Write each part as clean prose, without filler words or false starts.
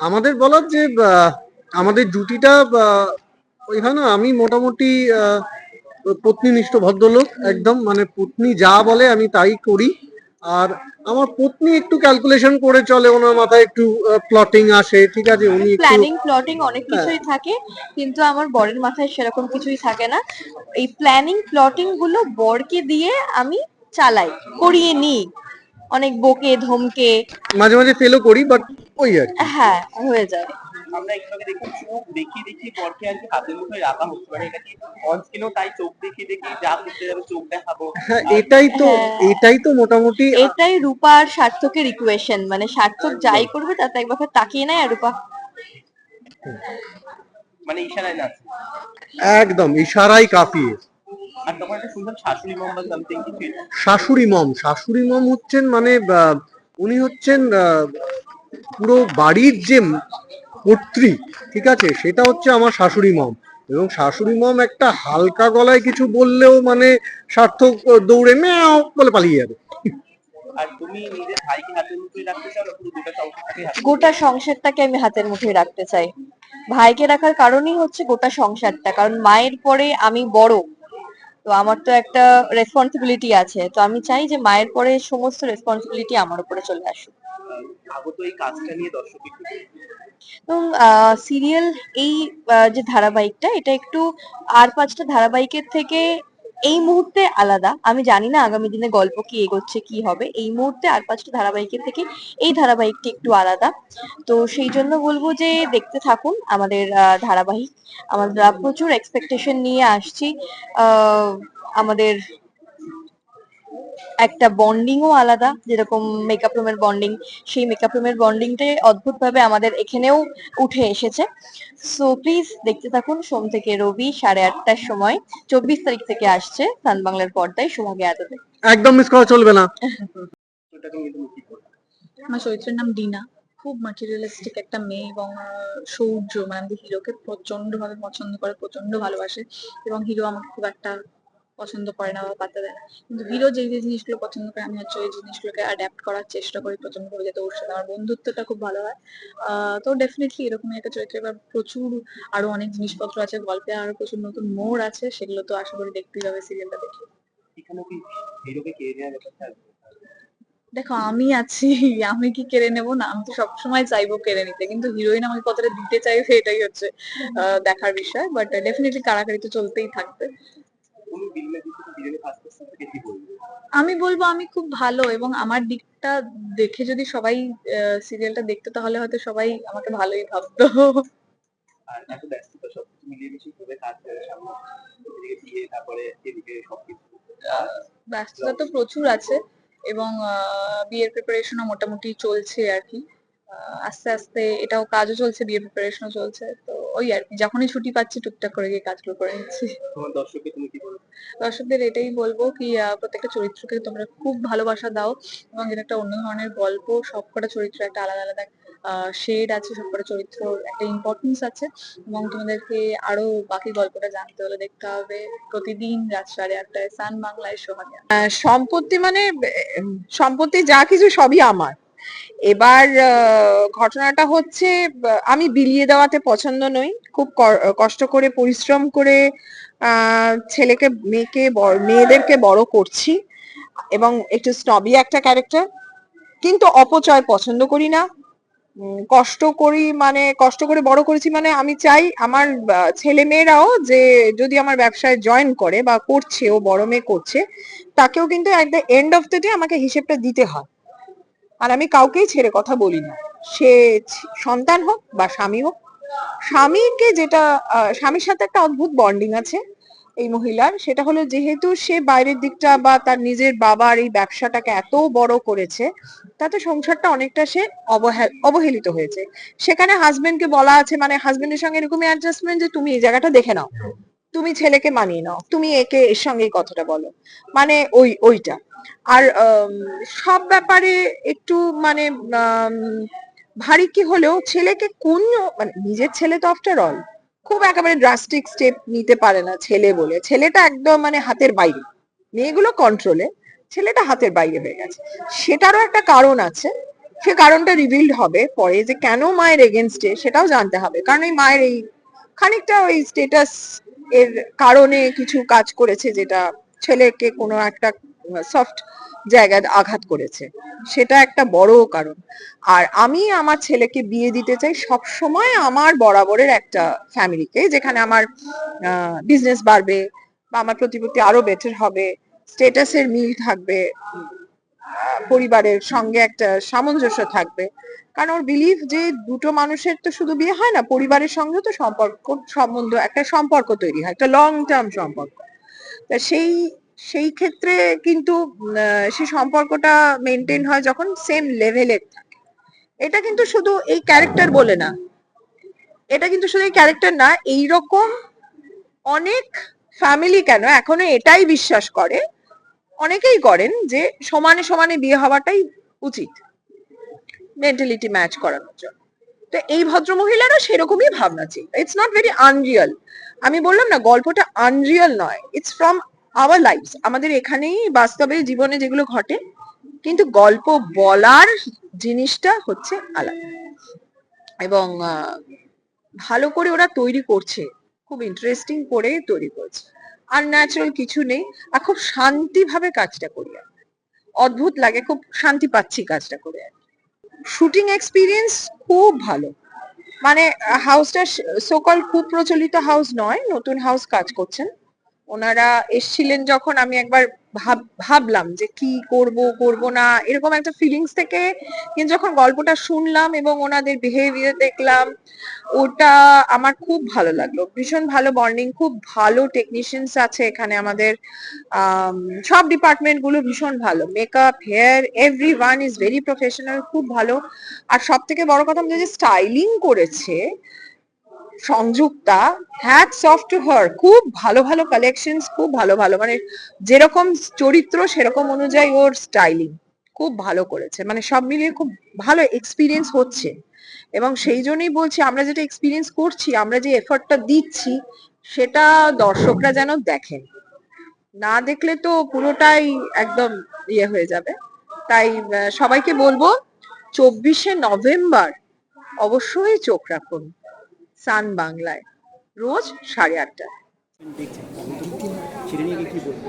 আমাদের বলার যে আমাদের জুটিটা ওই হয় না, আমি মোটামুটি পত্নীনিষ্ঠ ভদ্রলোক একদম, মানে পত্নী যা বলে আমি তাই করি। আর আমার পত্নী একটু ক্যালকুলেশন করে চলে, ওনার মাথায় একটু প্লটিং আসে, ঠিক আছে, উনি একটু প্ল্যানিং প্লটিং অনেক হ্যাঁ। কিছুই থাকে, কিন্তু আমার বরের মাথায় সেরকম কিছুই থাকে না। এই প্ল্যানিং প্লটিং গুলো বরকে দিয়ে আমি চালাই, করিয়ে নিই অনেক বকে ধমকে। মাঝে মাঝে ফেলও করি, বাট ওই আর কি। হ্যাঁ, হয়ে যায়। আমরা একটু আগে দেখলাম চোখ দেখিয়ে দেখিয়ে বরকে আর কি হাতের মুঠোয় রাখা হচ্ছে, মানে এটা কি অন স্ক্রিনেও তাই চোখ দেখিয়ে দেখিয়ে যা করতে যাবে চোখ দেখাবো? হ্যাঁ, আর হ্যাঁ, এটাই তো মোটামুটি এটাই রূপা আর সার্থকের ইকুয়েশন, মানে সার্থক যাই করবে তাতে একবার তাকিয়ে নেয় আর রূপা মানে ইশারায় নাচ। একদম ইশারাই কাফি। আর তখন একটা শুনলাম শাশুড়ি মম বা সামথিং কিছু। শাশুড়ি মম হচ্ছেন মানে উনি হচ্ছেন পুরো বাড়ির যে কর্ত্রী, ঠিক আছে, সেটা হচ্ছে আমার শাশুড়ি মম। এবং শাশুড়ি মম একটা হালকা গলায় কিছু বললেও মানে সার্থক দৌড়ে ম্যাও বলে পালিয়ে যাবে। আর তুমি নিজের ভাইকে হাতের মুঠোয় রাখতে চাও না পুরো গোটা সংসারটাকে আমি হাতের মুঠোয় রাখতে চাই। ভাইকে রাখার কারণই হচ্ছে গোটা সংসারটা, কারণ মায়ের পরে আমি বড়, তো আমার তো একটা রেসপন্সিবিলিটি আছে, তো আমি চাই যে মায়ের পরে সমস্ত রেসপন্সিবিলিটি আমার উপরে চলে আসুক। আগত এই কাজটা নিয়ে দর্শকের কি বলবে? এবং সিরিয়াল এই যে ধারাবাহিকটা, এটা একটু আর 5টা ধারাবাহিকের থেকে এই মুহূর্তে আলাদা। আমি জানি না আগামী দিনে গল্প কি এগোচ্ছে কি হবে, এই মুহূর্তে আর 5টা ধারাবাহিকের থেকে এই ধারাবাহিকটি একটু আলাদা। তো সেই জন্য বলবো যে দেখতে থাকুন আমাদের ধারাবাহিক। আমরা প্রচুর এক্সপেকটেশন নিয়ে আসছি। আহ, আমাদের একটা বন্ডিংও আলাদা, যেরকম মেকআপ রুমের বন্ডিং, সেই মেকআপ রুমের বন্ডিংটাই অদ্ভুত ভাবে আমাদের এখানেও উঠে এসেছে। সো প্লিজ দেখতে থাকুন, সোম থেকে রবি 8:30টার সময়, 24 তারিখ থেকে আসছে সান বাংলার পর্দায় সোহাগে আদতে। একদম মিস করা চলবে না। আমার চরিত্রের নাম ডিনা। খুব ম্যাটেরিয়ালিস্টিক একটা মেয়ে, এবং সৌর্য মানে আমাদের হিরোকে প্রচন্ড ভাবে পছন্দ করে, প্রচন্ড ভালোবাসে, এবং হিরো আমাকে খুব একটা পছন্দ করে না বা পাত্তা দেয় না। কিন্তু হিরো যে যে জিনিসগুলো পছন্দ করে, আমি হচ্ছে ওই জিনিসগুলোকে অ্যাডাপ্ট করার চেষ্টা করি প্রচন্ড ভাবে, যাতে ওর সাথে আমার বন্ধুত্বটা খুব ভালো হয়। তো ডেফিনেটলি এরকমই একটা চরিত্র। এবার প্রচুর আরো অনেক জিনিসপত্র আছে গল্পে, আরো প্রচুর নতুন মোড় আছে, সেগুলো তো আশা করি দেখতেই হবে সিরিয়ালটা দেখে। এখানে কি হিরোকে কেড়ে নেওয়ার ব্যাপারটা আছে? দেখো আমি আছি, আমি কি কেড়ে নেবো না? আমি তো সবসময় চাইবো কেড়ে নিতে, কিন্তু হিরোইন আমাকে কতটা দিতে চাইবে এটাই হচ্ছে দেখার বিষয়। বাট ডেফিনেটলি কাড়াকাড়ি তো চলতেই থাকবে। তুমি বিল্লা দিতে বিরিয়ানি ফার্স্ট থেকে কি বলবে? আমি বলবো আমি খুব ভালো, এবং আমার দিকটা দেখে যদি সবাই সিরিয়ালটা দেখতো, তাহলে হয়তো সবাই আমাকে ভালোই ভাবতো। আর এত ব্যস্ততা সবকিছু মিলিয়ে মিশিয়ে কিভাবে কাজ করে সামনে, এদিকে বিয়ে, তারপরে এদিকে সবকিছু? ব্যস্ততা তো প্রচুর আছে, এবং বিয়ের প্রিপারেশনও মোটামুটি চলছে আর কি। আস্তে আস্তে এটাও কাজও চলছে, বিয়ের প্রিপারেশনও চলছে, তো ওই আর কি, যখনই ছুটি পাচ্ছি টুকটাক করে গিয়ে কাজগুলো করে নিচ্ছি। তোমার দর্শককে তুমি কি বলবে? দর্শকদের এটাই বলবো কি, প্রত্যেকটা চরিত্রকে তোমরা খুব ভালোবাসা দাও, এবং এটা একটা অন্য ধরনের গল্প, সবকটা চরিত্র একটা আলাদা আলাদা শেড আছে, সবকটা চরিত্র একটা ইম্পর্টেন্স আছে, এবং তোমাদেরকে আরো বাকি গল্পটা জানতে হলে দেখতে হবে প্রতিদিন রাত 8:30টায় সান বাংলায় সোহাগে। সম্পত্তি মানে সম্পত্তি যা কিছু সবই আমার। এবার ঘটনাটা হচ্ছে, আমি বিলিয়ে দেওয়াতে পছন্দ নই, খুব কষ্ট করে পরিশ্রম করে ছেলেকে মেয়েদেরকে বড় করছি, এবং একটু স্নবি একটা ক্যারেক্টার, কিন্তু অপচয় পছন্দ করি না। কষ্ট করি মানে কষ্ট করে বড় করেছি, মানে আমি চাই আমার ছেলে মেয়েরাও যে যদি আমার ব্যবসায় জয়েন করে বা করছে, ও বড় মেয়ে করছে, তাকেও কিন্তু at the end of the day আমাকে হিসেবটা দিতে হয়। আর আমি কাউকেই ছেড়ে কথা বলি না, সে সন্তান হোক বা স্বামী হোক। স্বামীকে যেটা স্বামীর সাথে একটা অদ্ভুত বন্ডিং আছে এই মহিলার, সেটা হলো যেহেতু সে বাইরের দিকটা বা তার নিজের বাবার এই ব্যবসাটাকে এত বড় করেছে, তাতে সংসারটা অনেকটা সে অবহেলিত হয়েছে। সেখানে হাজবেন্ডকে বলা আছে, মানে হাজবেন্ডের সঙ্গে এরকমই অ্যাডজাস্টমেন্ট যে তুমি এই জায়গাটা দেখে নাও, তুমি ছেলেকে মানিয়ে নাও, তুমি একে এর সঙ্গে এই কথাটা বলো, মানে ওইটা। আর সব ব্যাপারে একটু মানে ভারী কি হলেও ছেলেকে কোন, মানে নিজের ছেলে তো আফটার অল, খুব একেবারে ড্রাস্টিক স্টেপ নিতে পারে না ছেলে বলে। ছেলেটা একদম মানে হাতের বাইরে, মেয়েগুলো কন্ট্রোলে, ছেলেটা হাতের বাইরে হয়ে গেছে। সেটারও একটা কারণ আছে, সে কারণটা রিভিলড হবে পরে, যে কেন মায়ের এগেনস্টে সেটাও জানতে হবে, কারণ এই মায়ের এই খানিকটা ওই স্টেটাস এর কারণে কিছু কাজ করেছে যেটা ছেলেকে কোনো একটা সফট জায়গায় আঘাত করেছে, সেটা একটা বড় কারণ। আর আমি আমার ছেলেকে বিয়ে দিতে চাই সব সময় আমার বরাবরের একটা ফ্যামিলিকে, যেখানে আমার বিজনেস বাড়বে বা আমার প্রতিপত্তি আরো বেটার হবে, স্টেটাসের মিল থাকবে, পরিবারের সঙ্গে একটা সামঞ্জস্য থাকবে। কারণ ওর বিলিভ যে দুটো মানুষের তো শুধু বিয়ে হয় না, পরিবারের সঙ্গে তো সম্বন্ধ একটা সম্পর্ক তৈরি হয়, একটা লং টার্ম সম্পর্ক। তা সেই ক্ষেত্রে কিন্তু সেই সম্পর্কটা মেনটেন হয় যখন সেম লেভেলের থাকে। এটা কিন্তু শুধু এই ক্যারেক্টার বলে না, এটা কিন্তু শুধু এই ক্যারেক্টার না, এইরকম অনেক ফ্যামিলি কেন এখনো এটাই বিশ্বাস করে, অনেকেই করেন যে সমানে সমানে বিয়ে হওয়াটাই উচিত মেন্টালিটি ম্যাচ করানোর জন্য। তো এই ভদ্রমহিলারও সেরকমই ভাবনা ছিল। It's not very unreal. আমি বললাম না, গল্পটা আনরিয়াল নয়, ইটস ফ্রম আওয়ার লাইফস, আমাদের এখানেই বাস্তবে জীবনে যেগুলো ঘটে, কিন্তু গল্প বলার জিনিসটা হচ্ছে আলাদা। এবং ভালো করে ওরা তৈরি করছে, খুব ইন্টারেস্টিং করে তৈরি করছে, আনন্যাচারাল কিছু নেই। আর খুব শান্তি ভাবে কাজটা করি, অদ্ভুত লাগে, খুব শান্তি পাচ্ছি কাজটা করে। শুটিং এক্সপিরিয়েন্স খুব ভালো, মানে হাউসটা সোকল খুব প্রচলিত হাউস নয়, নতুন হাউস কাজ করছেন ওনারা। এসছিলেন যখন আমি একবার ভাবলাম যে কি করব না এরকম একটা ফিলিংস থেকে, কিন্তু যখন গল্পটা শুনলাম এবং ওনাদের বিহেভিয়ার দেখলাম, ওটা আমার খুব ভালো লাগলো, ভীষণ ভালো বন্ডিং, খুব ভালো টেকনিশিয়ানস আছে এখানে আমাদের, সব ডিপার্টমেন্ট গুলো ভীষণ ভালো, makeup, hair, everyone is very professional, খুব ভালো। আর সব থেকে বড় কথা যে স্টাইলিং করেছে Sanjukta, hats off to her, খুব ভালো ভালো কালেকশনস, খুব ভালো ভালো, মানে যেরকম চরিত্র সেরকম অনুযায়ী ওর স্টাইলিং খুব ভালো করেছে, মানে সব মিলিয়ে খুব ভালো এক্সপিরিয়েন্স হচ্ছে। এবং সেই জন্যই বলছি, আমরা যেটা এক্সপিরিয়েন্স করছি, আমরা যে এফর্টটা দিচ্ছি, সেটা দর্শকরা যেন দেখেন, না দেখলে তো পুরোটাই একদম ইয়ে হয়ে যাবে। তাই সবাইকে বলবো 24শে নভেম্বর অবশ্যই চোখ রাখুন সান বাংলায়, রোজ 8:30টায়। সেটা নিয়ে কি বলবো?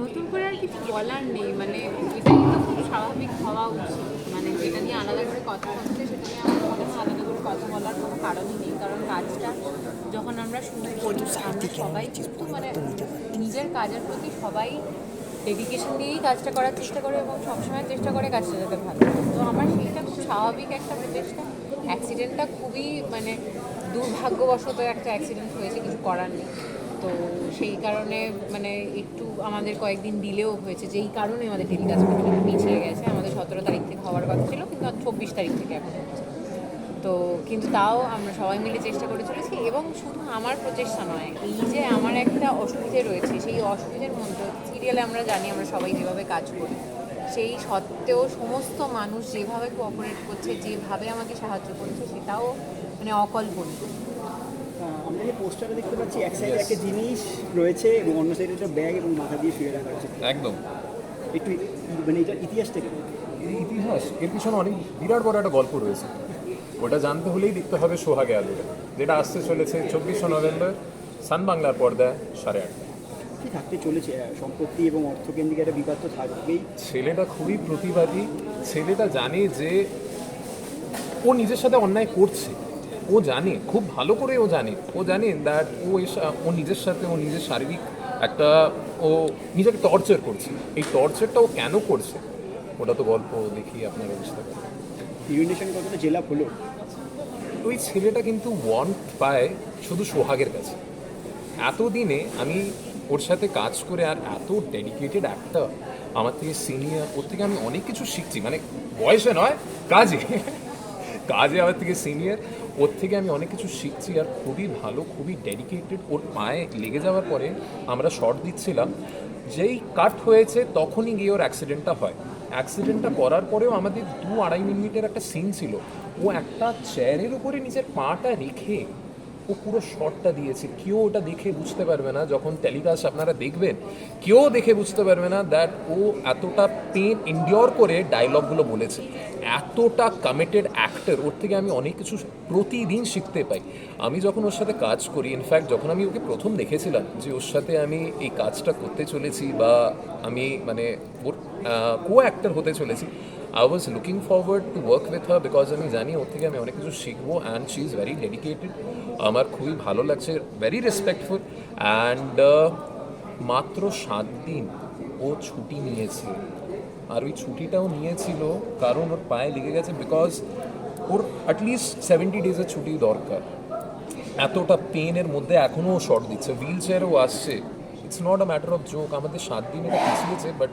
নতুন করে আর কিছু বলার নেই, মানে এটা কিন্তু খুব স্বাভাবিক হওয়া উচিত, মানে যেটা নিয়ে আলাদা করে কথা হচ্ছে সেটা নিয়ে আমার মনে হয় আলাদা করে কথা বলার কোনো কারণই নেই। কারণ কাজটা যখন আমরা শুরু করি, আমরা সবাই কিন্তু মানে নিজের কাজের প্রতি সবাই ডেডিকেশন দিয়েই কাজটা করার চেষ্টা করে এবং সবসময় চেষ্টা করে কাজটা যাতে ভালো হয়। তো আমার সেইটা খুব স্বাভাবিক একটা প্রচেষ্টা। অ্যাক্সিডেন্টটা খুবই মানে দুর্ভাগ্যবশত একটা অ্যাক্সিডেন্ট হয়েছে, কিছু করার নেই। তো সেই কারণে মানে একটু আমাদের কয়েকদিন ডিলেও হয়েছে, যেই কারণে আমাদের টেলিকাস্ট একটু পিছিয়ে গেছে। আমাদের 17 তারিখ থেকে হওয়ার কথা ছিল, কিন্তু 24 তারিখ থেকে এখন হচ্ছে। তো কিন্তু তাও আমরা সবাই মিলে চেষ্টা করে চলেছি। এবং শুধু আমার প্রচেষ্টা নয়, এই যে আমার একটা অসুবিধে রয়েছে, সেই অসুবিধের মধ্যে সিরিয়ালে আমরা জানি আমরা সবাই যেভাবে কাজ করি, সেই সত্ত্বেও সমস্ত মানুষ যেভাবে কোঅপারেট করছে, যেভাবে আমাকে সাহায্য করছে, সেটাও মানে অকল্পনীয়। আমরা যে পোস্টারে দেখতে পাচ্ছি, এক সাইডে একটা জিনিস রয়েছে এবং অন্য সাইডে একটা ব্যাগ এবং মাথা দিয়ে শুয়ে রাখা আছে, একদম একটু মানে এটা ইতিহাসটা কি? এই ইতিহাস, এর পিছনে অনেক বিরাট বড় একটা গল্প রয়েছে। ওটা জানতে হলেই দেখতে হবে সোহাগে আলুরে, যেটা আসতে চলেছে 24শে নভেম্বর সান বাংলার পর্দায় 8:30টায়। কি থাকতে চলেছে? সম্পত্তি এবং অর্থকেন্দ্রিক একটা বিবাদ তো থাকবেই। ছেলেটা খুবই প্রতিবাদী, ছেলেটা জানে যে ও নিজের সাথে অন্যায় করছে, ও জানে খুব ভালো করে, ও জানে দ্যাট ও নিজের সাথে ও নিজের শারীরিক একটা ও নিজেকে টর্চার করছে। এই টর্চারটা ও কেন করছে ওটা তো গল্প দেখি আপনারা বুঝতে পারেন। হিরোইনের সঙ্গে কতটা জেলাপ হলো? ওই ছেলেটা কিন্তু ওয়ান্ট পায় শুধু সোহাগের কাছে। এতদিনে আমি ওর সাথে কাজ করে, আর এত ডেডিকেটেড একটা, আমার থেকে সিনিয়র, ওর থেকে আমি অনেক কিছু শিখছি, মানে বয়সে নয়, কাজে আমার থেকে সিনিয়র, ওর থেকে আমি অনেক কিছু শিখছি। আর খুবই ভালো, খুবই ডেডিকেটেড। ওর পায়ে লেগে যাওয়ার পরে আমরা শর্ট দিচ্ছিলাম, যেই কাট হয়েছে তখনই গিয়ে ওর অ্যাক্সিডেন্টটা হয়। অ্যাক্সিডেন্টটা করার পরেও আমাদের 2-2.5 মিনিটের একটা সিন ছিল, ও একটা চেয়ারের উপরে নিজের পাটা রেখে ও পুরো শটটা দিয়েছে, কেউ ওটা দেখে বুঝতে পারবে না, যখন টেলিকাস্ট আপনারা দেখবেন কেউ দেখে বুঝতে পারবে না দ্যাট ও এতটা পেন এন্ডিওর করে ডায়লগগুলো বলেছে। এতটা কমিটেড অ্যাক্টর, ওর থেকে আমি অনেক কিছু প্রতিদিন শিখতে পাই। আমি যখন ওর সাথে কাজ করি, ইনফ্যাক্ট যখন আমি ওকে প্রথম দেখেছিলাম যে ওর সাথে আমি এই কাজটা করতে চলেছি বা আমি মানে ওর কো অ্যাক্টর হতে চলেছি, I was looking forward to work with her because আমি জানি ওর থেকে আমি অনেক কিছু শিখবো, and she is very dedicated. আমার খুবই ভালো লাগছে, ভেরি রেসপেক্টফুল। অ্যান্ড মাত্র 7 দিন ও ছুটি নিয়েছে, আর ওই ছুটিটাও নিয়েছিল কারণ ওর পায়ে লেগে গেছে, বিকজ ওর অ্যাটলিস্ট 70 ডেজের ছুটি দরকার। এতটা পেনের মধ্যে এখনও ও শট দিচ্ছে, হুইল চেয়ারেও আসছে। It's not a matter of joke, আমাদের 7 দিন এটা পিছিয়েছে, but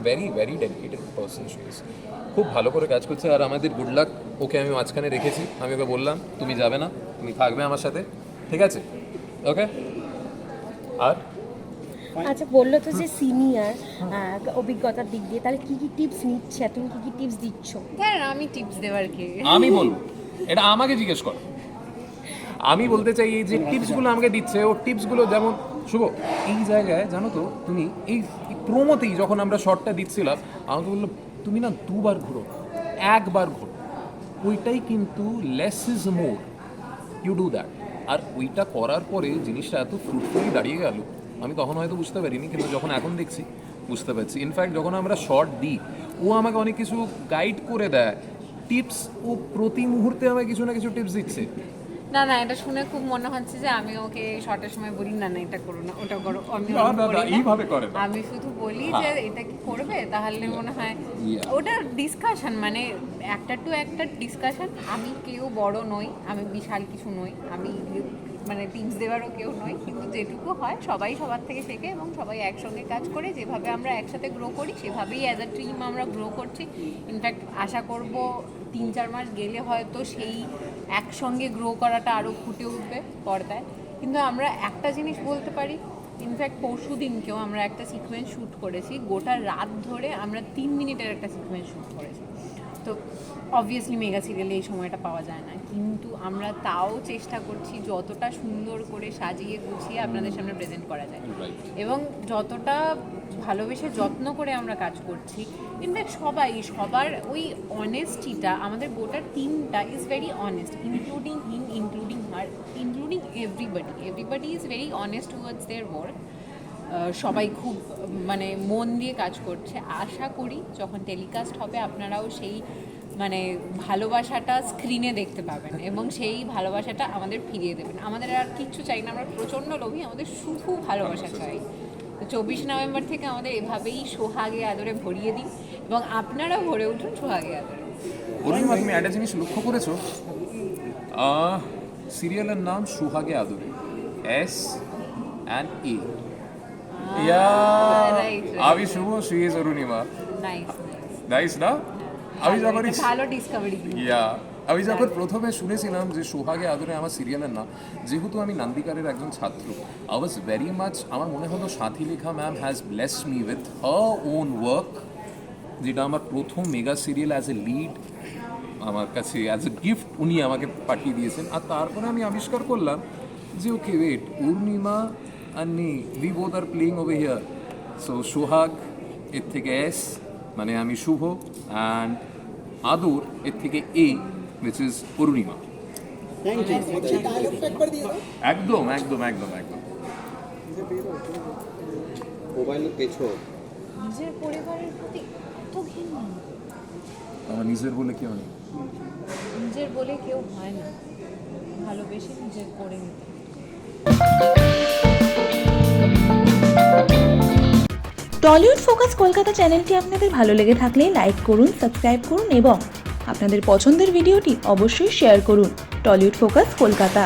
very very dedicated person she is. খুব ভালো করে কাজ করছে, আর আমাদের গুড লাক, ওকে আমি মাঝখানে রেখেছি। আমি ওকে বললাম তুমি যাবে না, তুমি থাকবে আমার সাথে, ঠিক আছে? ওকে। আর আচ্ছা, বললো তো যে সিনিয়র অভিজ্ঞতার দিক দিয়ে, তাহলে কি কি টিপস নিচ্ছে, তুমি কি কি টিপস দিচ্ছ? হ্যাঁ, আমি টিপস দেওয়ার কে? আমি বলবো, এটা আমাকে জিজ্ঞেস কর। আমি বলতে চাই এই যে টিপসগুলো আমাকে দিচ্ছে, ও টিপসগুলো যেমন শুভ এই জায়গায় জানো তো, তুমি এই প্রোমোতেই যখন আমরা শটটা দিচ্ছিলাম আমাকে বললো তুমি না 2 বার ঘুরো, 1 বার ঘুরো, ওইটাই কিন্তু less is more, you do that. আর ওইটা করার পরে জিনিসটা এত ফ্রুটফুলি দাঁড়িয়ে গেল, আমি তখন হয়তো বুঝতে পারিনি, কিন্তু যখন এখন দেখছি বুঝতে পারছি। ইনফ্যাক্ট যখন আমরা শর্ট দিই ও আমাকে অনেক কিছু গাইড করে দেয়, টিপস, ও প্রতি মুহূর্তে আমাকে কিছু না কিছু টিপস দিচ্ছে। না না, এটা শুনে খুব মনে হচ্ছে যে আমি ওকে শর্টের সময় বলি না না এটা করো না ওটা করো, আমি না, না, না, এইভাবে করে না। আমি শুধু বলি যে এটা কি করবে, তাহলে মনে হয় Yeah. ওটা ডিসকাশন, মানে একটা টু একটা ডিসকাশন। আমি কেউ বড় নই, আমি বিশাল কিছু নই, আমি মানে টিপস দেওয়ারও কেউ নই, কিন্তু যেটুকু হয় সবাই সবার থেকে শেখে এবং সবাই একসঙ্গে কাজ করে। যেভাবে আমরা একসাথে গ্রো করি সেভাবেই অ্যাজ আ টিম আমরা গ্রো করছি। ইনফ্যাক্ট আশা করব 3-4 মাস গেলে হয়তো সেই একসঙ্গে গ্রো করাটা আরও ফুটে উঠবে পর্দায়। কিন্তু আমরা একটা জিনিস বলতে পারি, ইনফ্যাক্ট পরশু দিনকেও আমরা একটা সিকোয়েন্স শ্যুট করেছি, গোটা রাত ধরে আমরা 3 মিনিটের একটা সিকোয়েন্স শ্যুট করেছি। তো অবভিয়াসলি মেগা সিরিয়ালে এই সময়টা পাওয়া যায় না, কিন্তু আমরা তাও চেষ্টা করছি যতটা সুন্দর করে সাজিয়ে গুছিয়ে আপনাদের সামনে প্রেজেন্ট করা যায়, এবং যতটা ভালোবেসে যত্ন করে আমরা কাজ করছি। ইনফ্যাক্ট সবার ওই অনেস্টিটা, আমাদের গোটা টিমটা is very honest, including him, including her, including everybody is very honest towards their work. সবাই খুব মানে মন দিয়ে কাজ করছে। আশা করি যখন টেলিকাস্ট হবে আপনারাও সেই মানে ভালোবাসাটা স্ক্রিনে দেখতে পাবেন এবং সেই ভালোবাসাটা আমাদের ফিরিয়ে দেবেন। আমাদের আর কিচ্ছু চাই না, আমরা প্রচণ্ড লোভী, আমাদের শুধু ভালোবাসা চাই। তো 24 নভেম্বর থেকে আমাদের এভাবেই সোহাগে আদরে ভরিয়ে দিন এবং আপনারাও ভরে উঠুন সোহাগে আদরে। অরুণিমা, তুমি একটা জিনিস লক্ষ্য করেছো, সিরিয়ালের নাম সোহাগে আদরে, S&A। right. আমি শুভ, she is অরুণিমা। নাইস না? ভালো ডিসকভারি। আমি যখন প্রথমে শুনেছিলাম যে সোহাগে আদরে আমার সিরিয়ালের নাম, যেহেতু আমি নান্দিকারের একজন ছাত্র, আই ওয়াজ ভেরি মাচ, আমার মনে হলো সাথী লেখা ma'am has blessed me with her own work, যেটা আমার প্রথম mega serial as a lead আমার কাছে অ্যাজ এ গিফট উনি আমাকে পাঠিয়ে দিয়েছেন। আর তারপরে আমি আবিষ্কার করলাম যে ওকে ওয়েট, উর্ণিমা আর নি, we both are playing over here. So Sohag এর থেকে এস মানে আমি শুভ, অ্যান্ড আদর এর থেকে এ which is অরুণিমা। একদম একদম একদম একদম। নিজের পরিবারের প্রতি এত ঘৃণা, আমার নিজের বলে কেউ নেই, নিজের বলে কেউ হয় না, ভালোবেসে নিজের করে নিতে। টলিউড ফোকাস কলকাতা চ্যানেলটি আপনাদের ভালো লেগে থাকলে লাইক করুন, সাবস্ক্রাইব করুন এবং আপনাদের পছন্দের ভিডিওটি অবশ্যই শেয়ার করুন। Tollywood focus Kolkata.